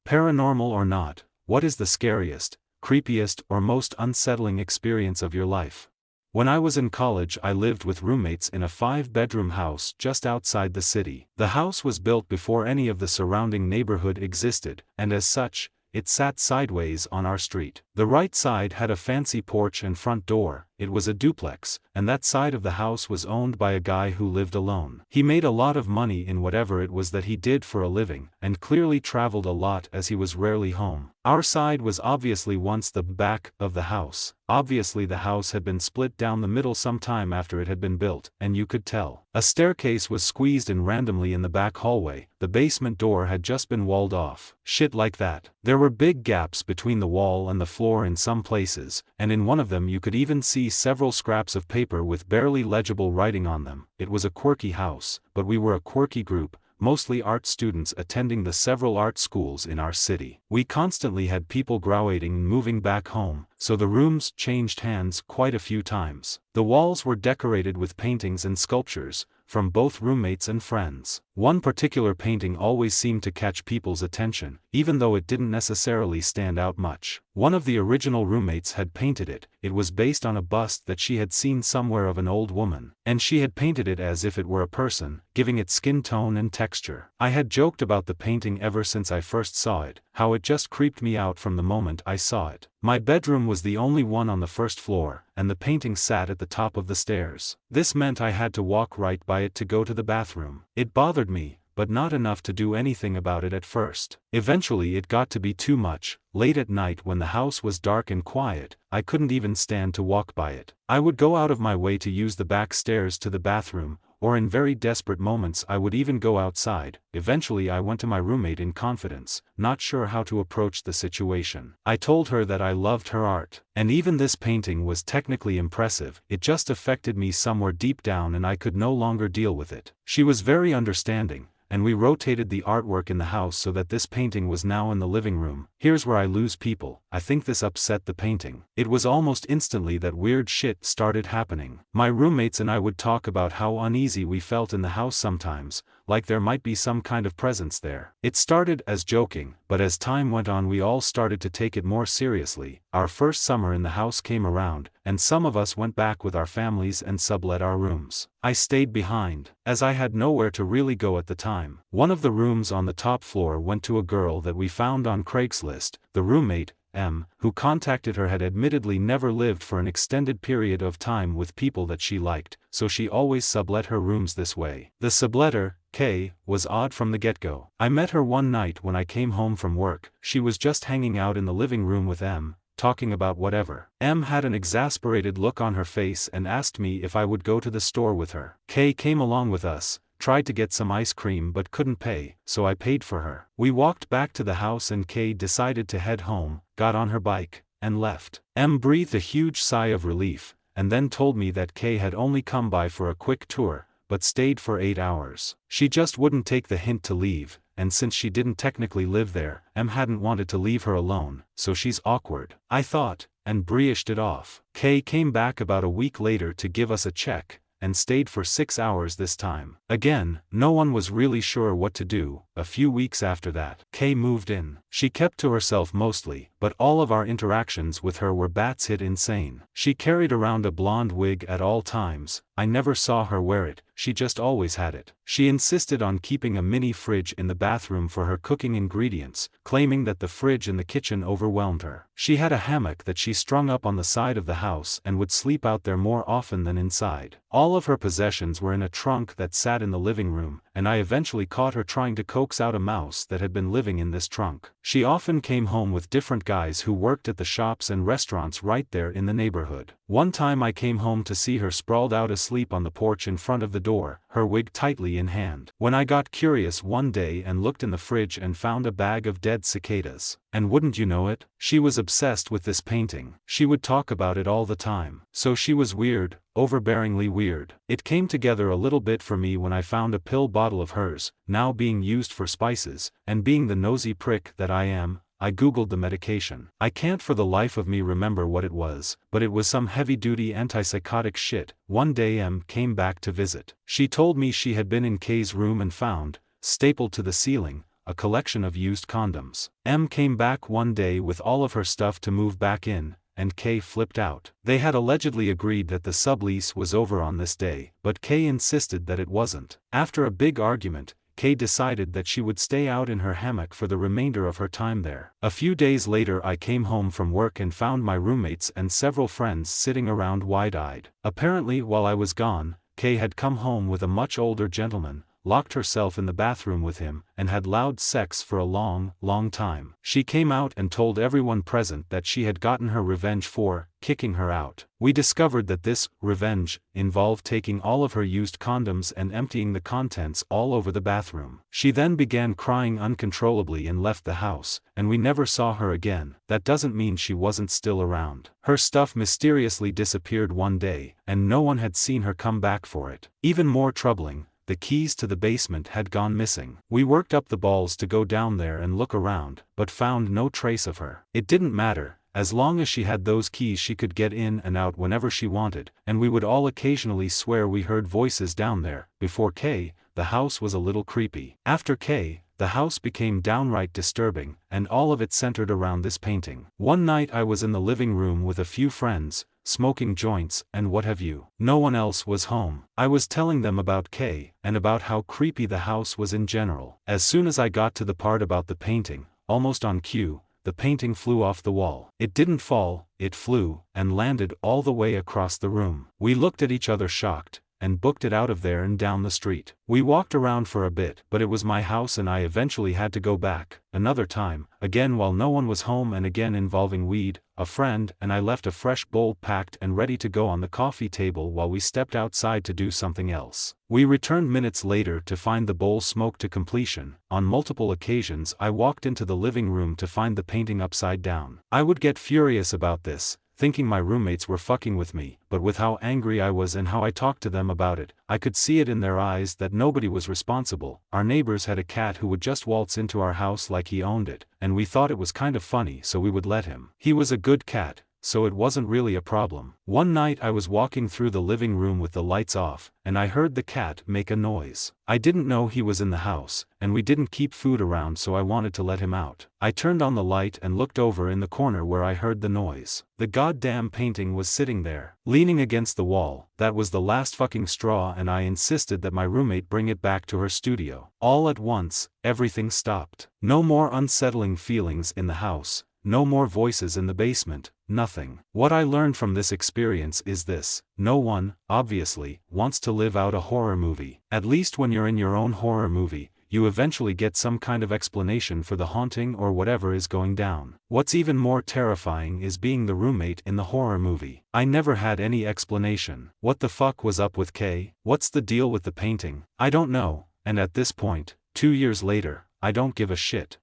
Paranormal or not, what is the scariest, creepiest or most unsettling experience of your life? When I was in college I lived with roommates in a 5-bedroom house just outside the city. The house was built before any of the surrounding neighborhood existed, and as such, it sat sideways on our street. The right side had a fancy porch and front door. It was a duplex, and that side of the house was owned by a guy who lived alone. He made a lot of money in whatever it was that he did for a living, and clearly traveled a lot as he was rarely home. Our side was obviously once the back of the house. Obviously the house had been split down the middle some time after it had been built, and you could tell. A staircase was squeezed in randomly in the back hallway. The basement door had just been walled off. Shit like that. There were big gaps between the wall and the floor in some places, and in one of them you could even see several scraps of paper with barely legible writing on them. It was a quirky house, but we were a quirky group, mostly art students attending the several art schools in our city. We constantly had people graduating and moving back home, so the rooms changed hands quite a few times. The walls were decorated with paintings and sculptures, from both roommates and friends. One particular painting always seemed to catch people's attention, even though it didn't necessarily stand out much. One of the original roommates had painted it. It was based on a bust that she had seen somewhere of an old woman, and she had painted it as if it were a person, giving it skin tone and texture. I had joked about the painting ever since I first saw it, how it just creeped me out from the moment I saw it. My bedroom was the only one on the first floor, and the painting sat at the top of the stairs. This meant I had to walk right by it to go to the bathroom. It bothered me, but not enough to do anything about it at first. Eventually it got to be too much. Late at night when the house was dark and quiet, I couldn't even stand to walk by it. I would go out of my way to use the back stairs to the bathroom, or in very desperate moments I would even go outside. Eventually I went to my roommate in confidence, not sure how to approach the situation. I told her that I loved her art, and even this painting was technically impressive. It just affected me somewhere deep down and I could no longer deal with it. She was very understanding, and we rotated the artwork in the house so that this painting was now in the living room. Here's where I lose people. I think this upset the painting. It was almost instantly that weird shit started happening. My roommates and I would talk about how uneasy we felt in the house sometimes, like there might be some kind of presence there. It started as joking, but as time went on we all started to take it more seriously. Our first summer in the house came around, and some of us went back with our families and sublet our rooms. I stayed behind, as I had nowhere to really go at the time. One of the rooms on the top floor went to a girl that we found on Craigslist. The roommate, M, who contacted her had admittedly never lived for an extended period of time with people that she liked, so she always sublet her rooms this way. The subletter, K, was odd from the get-go. I met her one night when I came home from work. She was just hanging out in the living room with M, talking about whatever. M had an exasperated look on her face and asked me if I would go to the store with her. K came along with us, tried to get some ice cream but couldn't pay, so I paid for her. We walked back to the house and K decided to head home, got on her bike, and left. M breathed a huge sigh of relief, and then told me that K had only come by for a quick tour, but stayed for 8 hours. She just wouldn't take the hint to leave, and since she didn't technically live there, M hadn't wanted to leave her alone, so she's awkward, I thought, and breezed it off. K came back about a week later to give us a check, and stayed for 6 hours this time. Again, no one was really sure what to do. A few weeks after that, Kay moved in. She kept to herself mostly, but all of our interactions with her were batshit insane. She carried around a blonde wig at all times. I never saw her wear it, she just always had it. She insisted on keeping a mini fridge in the bathroom for her cooking ingredients, claiming that the fridge in the kitchen overwhelmed her. She had a hammock that she strung up on the side of the house and would sleep out there more often than inside. All of her possessions were in a trunk that sat in the living room, and I eventually caught her trying to coax out a mouse that had been living in this trunk. She often came home with different guys who worked at the shops and restaurants right there in the neighborhood. One time I came home to see her sprawled out asleep on the porch in front of the door, her wig tightly in hand. When I got curious one day and looked in the fridge and found a bag of dead cicadas. And wouldn't you know it, she was obsessed with this painting. She would talk about it all the time. So she was weird, overbearingly weird. It came together a little bit for me when I found a pill bottle of hers, now being used for spices, and being the nosy prick that I am, I googled the medication. I can't for the life of me remember what it was, but it was some heavy-duty antipsychotic shit. One day M came back to visit. She told me she had been in K's room and found, stapled to the ceiling, a collection of used condoms. M came back one day with all of her stuff to move back in, and K flipped out. They had allegedly agreed that the sublease was over on this day, but K insisted that it wasn't. After a big argument, K decided that she would stay out in her hammock for the remainder of her time there. A few days later I came home from work and found my roommates and several friends sitting around wide-eyed. Apparently while I was gone, K had come home with a much older gentleman, locked herself in the bathroom with him, and had loud sex for a long time. She came out and told everyone present that she had gotten her revenge for kicking her out. We discovered that this revenge involved taking all of her used condoms and emptying the contents all over the bathroom. She then began crying uncontrollably and left the house, and we never saw her again. That doesn't mean she wasn't still around. Her stuff mysteriously disappeared one day, and no one had seen her come back for it. Even more troubling, the keys to the basement had gone missing. We worked up the balls to go down there and look around, but found no trace of her. It didn't matter. As long as she had those keys she could get in and out whenever she wanted, and we would all occasionally swear we heard voices down there. Before K, the house was a little creepy. After K, the house became downright disturbing, and all of it centered around this painting. One night I was in the living room with a few friends, smoking joints and what have you. No one else was home. I was telling them about K, and about how creepy the house was in general. As soon as I got to the part about the painting, almost on cue, the painting flew off the wall. It didn't fall, it flew, and landed all the way across the room. We looked at each other shocked, and booked it out of there and down the street. We walked around for a bit, but it was my house and I eventually had to go back. Another time, again while no one was home and again involving weed, a friend and I left a fresh bowl packed and ready to go on the coffee table while we stepped outside to do something else. We returned minutes later to find the bowl smoked to completion. On multiple occasions I walked into the living room to find the painting upside down. I would get furious about this, thinking my roommates were fucking with me, but with how angry I was and how I talked to them about it, I could see it in their eyes that nobody was responsible. Our neighbors had a cat who would just waltz into our house like he owned it, and we thought it was kind of funny so we would let him. He was a good cat, so it wasn't really a problem. One night I was walking through the living room with the lights off, and I heard the cat make a noise. I didn't know he was in the house, and we didn't keep food around so I wanted to let him out. I turned on the light and looked over in the corner where I heard the noise. The goddamn painting was sitting there, leaning against the wall. That was the last fucking straw and I insisted that my roommate bring it back to her studio. All at once, everything stopped. No more unsettling feelings in the house. No more voices in the basement, nothing. What I learned from this experience is this: no one, obviously, wants to live out a horror movie. At least when you're in your own horror movie, you eventually get some kind of explanation for the haunting or whatever is going down. What's even more terrifying is being the roommate in the horror movie. I never had any explanation. What the fuck was up with K? What's the deal with the painting? I don't know, and at this point, 2 years later, I don't give a shit.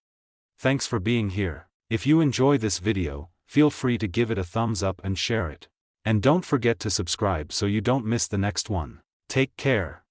Thanks for being here. If you enjoy this video, feel free to give it a thumbs up and share it. And don't forget to subscribe so you don't miss the next one. Take care.